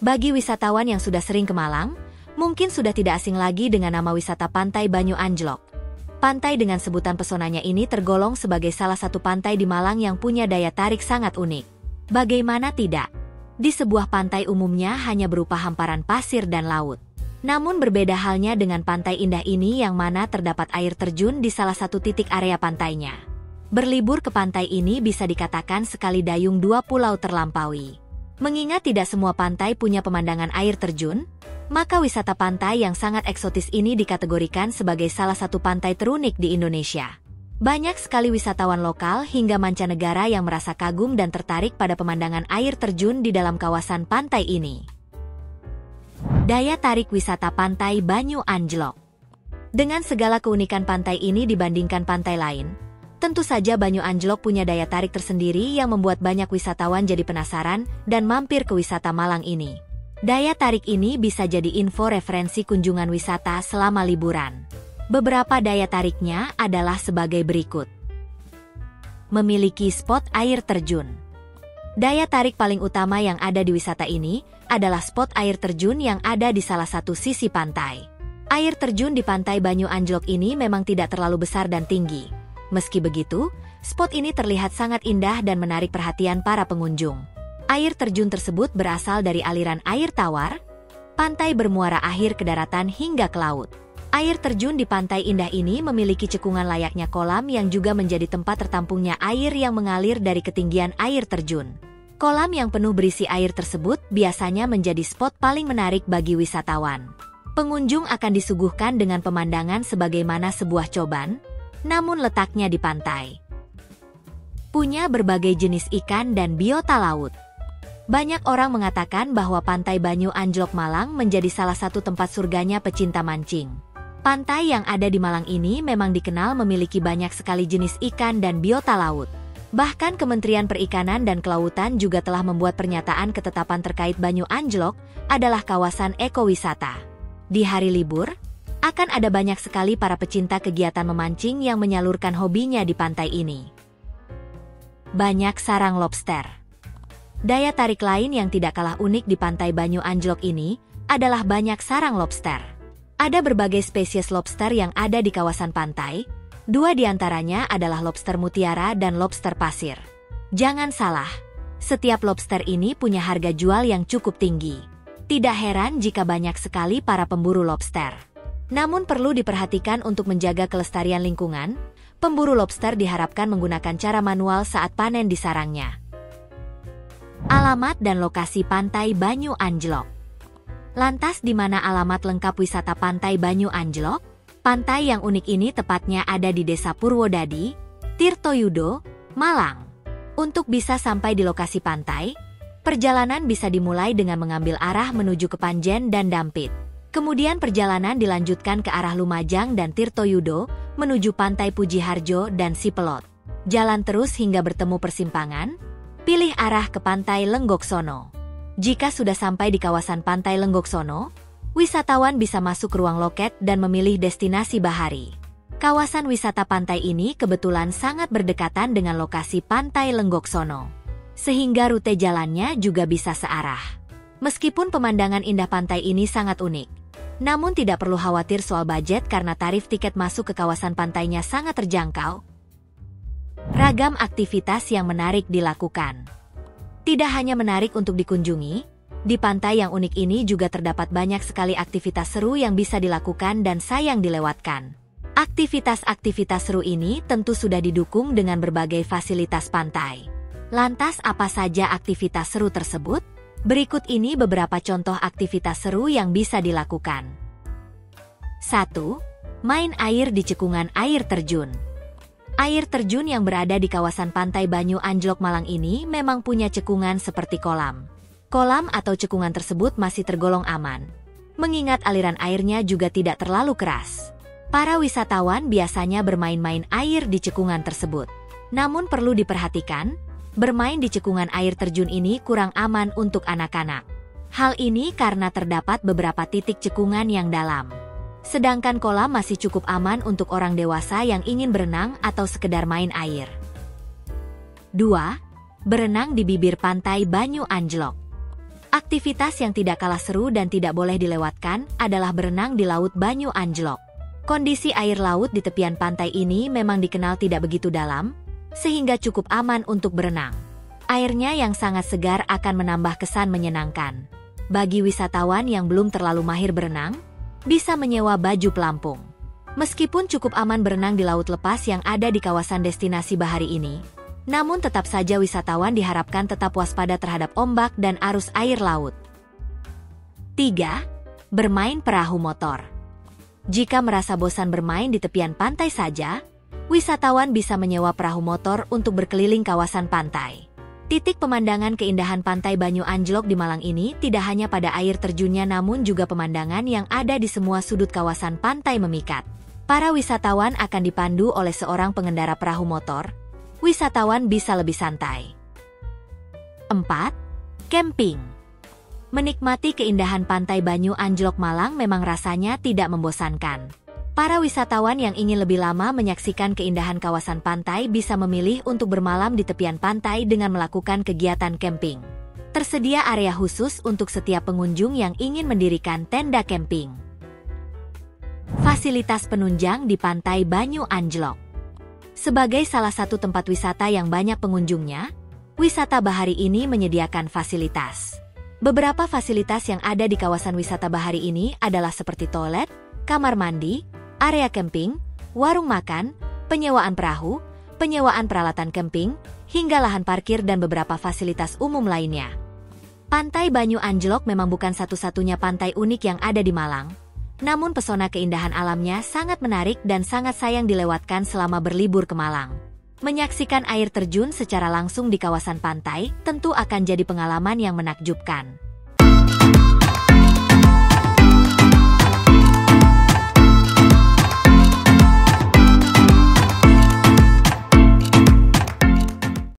Bagi wisatawan yang sudah sering ke Malang, mungkin sudah tidak asing lagi dengan nama wisata Pantai Banyu Anjlok. Pantai dengan sebutan pesonanya ini tergolong sebagai salah satu pantai di Malang yang punya daya tarik sangat unik. Bagaimana tidak? Di sebuah pantai umumnya hanya berupa hamparan pasir dan laut. Namun berbeda halnya dengan pantai indah ini yang mana terdapat air terjun di salah satu titik area pantainya. Berlibur ke pantai ini bisa dikatakan sekali dayung dua pulau terlampaui. Mengingat tidak semua pantai punya pemandangan air terjun, maka wisata pantai yang sangat eksotis ini dikategorikan sebagai salah satu pantai terunik di Indonesia. Banyak sekali wisatawan lokal hingga mancanegara yang merasa kagum dan tertarik pada pemandangan air terjun di dalam kawasan pantai ini. Daya tarik wisata Pantai Banyu Anjlok. Dengan segala keunikan pantai ini dibandingkan pantai lain, tentu saja Banyu Anjlok punya daya tarik tersendiri yang membuat banyak wisatawan jadi penasaran dan mampir ke wisata Malang ini. Daya tarik ini bisa jadi info referensi kunjungan wisata selama liburan. Beberapa daya tariknya adalah sebagai berikut. Memiliki spot air terjun. Daya tarik paling utama yang ada di wisata ini adalah spot air terjun yang ada di salah satu sisi pantai. Air terjun di Pantai Banyu Anjlok ini memang tidak terlalu besar dan tinggi. Meski begitu, spot ini terlihat sangat indah dan menarik perhatian para pengunjung. Air terjun tersebut berasal dari aliran air tawar, pantai bermuara akhir ke daratan hingga ke laut. Air terjun di pantai indah ini memiliki cekungan layaknya kolam yang juga menjadi tempat tertampungnya air yang mengalir dari ketinggian air terjun. Kolam yang penuh berisi air tersebut biasanya menjadi spot paling menarik bagi wisatawan. Pengunjung akan disuguhkan dengan pemandangan sebagaimana sebuah coban, namun letaknya di pantai. Punya berbagai jenis ikan dan biota laut. Banyak orang mengatakan bahwa Pantai Banyu Anjlok Malang menjadi salah satu tempat surganya pecinta mancing. Pantai yang ada di Malang ini memang dikenal memiliki banyak sekali jenis ikan dan biota laut. Bahkan Kementerian Perikanan dan Kelautan juga telah membuat pernyataan ketetapan terkait Banyu Anjlok adalah kawasan ekowisata. Di hari libur, akan ada banyak sekali para pecinta kegiatan memancing yang menyalurkan hobinya di pantai ini. Banyak sarang lobster. Daya tarik lain yang tidak kalah unik di Pantai Banyu Anjlok ini adalah banyak sarang lobster. Ada berbagai spesies lobster yang ada di kawasan pantai. Dua di antaranya adalah lobster mutiara dan lobster pasir. Jangan salah, setiap lobster ini punya harga jual yang cukup tinggi. Tidak heran jika banyak sekali para pemburu lobster. Namun perlu diperhatikan untuk menjaga kelestarian lingkungan, pemburu lobster diharapkan menggunakan cara manual saat panen di sarangnya. Alamat dan lokasi Pantai Banyu Anjlok. Lantas di mana alamat lengkap wisata Pantai Banyu Anjlok? Pantai yang unik ini tepatnya ada di Desa Purwodadi, Tirtoyudo, Malang. Untuk bisa sampai di lokasi pantai, perjalanan bisa dimulai dengan mengambil arah menuju ke Panjen dan Dampit. Kemudian perjalanan dilanjutkan ke arah Lumajang dan Tirtoyudo, menuju Pantai Pujiharjo dan Sipelot. Jalan terus hingga bertemu persimpangan, pilih arah ke Pantai Lenggoksono. Jika sudah sampai di kawasan Pantai Lenggoksono, wisatawan bisa masuk ke ruang loket dan memilih destinasi bahari. Kawasan wisata pantai ini kebetulan sangat berdekatan dengan lokasi Pantai Lenggoksono, sehingga rute jalannya juga bisa searah. Meskipun pemandangan indah pantai ini sangat unik, namun tidak perlu khawatir soal budget karena tarif tiket masuk ke kawasan pantainya sangat terjangkau. Ragam aktivitas yang menarik dilakukan. Tidak hanya menarik untuk dikunjungi, di pantai yang unik ini juga terdapat banyak sekali aktivitas seru yang bisa dilakukan dan sayang dilewatkan. Aktivitas-aktivitas seru ini tentu sudah didukung dengan berbagai fasilitas pantai. Lantas apa saja aktivitas seru tersebut? Berikut ini beberapa contoh aktivitas seru yang bisa dilakukan. 1. Main air di cekungan air terjun. Air terjun yang berada di kawasan Pantai Banyu Anjlok Malang ini memang punya cekungan seperti kolam. Kolam atau cekungan tersebut masih tergolong aman, mengingat aliran airnya juga tidak terlalu keras. Para wisatawan biasanya bermain-main air di cekungan tersebut. Namun perlu diperhatikan, bermain di cekungan air terjun ini kurang aman untuk anak-anak. Hal ini karena terdapat beberapa titik cekungan yang dalam. Sedangkan kolam masih cukup aman untuk orang dewasa yang ingin berenang atau sekedar main air. 2. Berenang di bibir Pantai Banyu Anjlok. Aktivitas yang tidak kalah seru dan tidak boleh dilewatkan adalah berenang di Laut Banyu Anjlok. Kondisi air laut di tepian pantai ini memang dikenal tidak begitu dalam, sehingga cukup aman untuk berenang. Airnya yang sangat segar akan menambah kesan menyenangkan. Bagi wisatawan yang belum terlalu mahir berenang, bisa menyewa baju pelampung. Meskipun cukup aman berenang di laut lepas yang ada di kawasan destinasi bahari ini, namun tetap saja wisatawan diharapkan tetap waspada terhadap ombak dan arus air laut. 3. Bermain perahu motor. Jika merasa bosan bermain di tepian pantai saja, wisatawan bisa menyewa perahu motor untuk berkeliling kawasan pantai. Titik pemandangan keindahan Pantai Banyu Anjlok di Malang ini tidak hanya pada air terjunnya namun juga pemandangan yang ada di semua sudut kawasan pantai memikat. Para wisatawan akan dipandu oleh seorang pengendara perahu motor. Wisatawan bisa lebih santai. 4. Camping. Menikmati keindahan Pantai Banyu Anjlok Malang memang rasanya tidak membosankan. Para wisatawan yang ingin lebih lama menyaksikan keindahan kawasan pantai bisa memilih untuk bermalam di tepian pantai dengan melakukan kegiatan camping. Tersedia area khusus untuk setiap pengunjung yang ingin mendirikan tenda camping. Fasilitas penunjang di Pantai Banyu Anjlok. Sebagai salah satu tempat wisata yang banyak pengunjungnya, wisata bahari ini menyediakan fasilitas. Beberapa fasilitas yang ada di kawasan wisata bahari ini adalah seperti toilet, kamar mandi, area camping, warung makan, penyewaan perahu, penyewaan peralatan camping, hingga lahan parkir dan beberapa fasilitas umum lainnya. Pantai Banyu Anjlok memang bukan satu-satunya pantai unik yang ada di Malang, namun pesona keindahan alamnya sangat menarik dan sangat sayang dilewatkan selama berlibur ke Malang. Menyaksikan air terjun secara langsung di kawasan pantai tentu akan jadi pengalaman yang menakjubkan.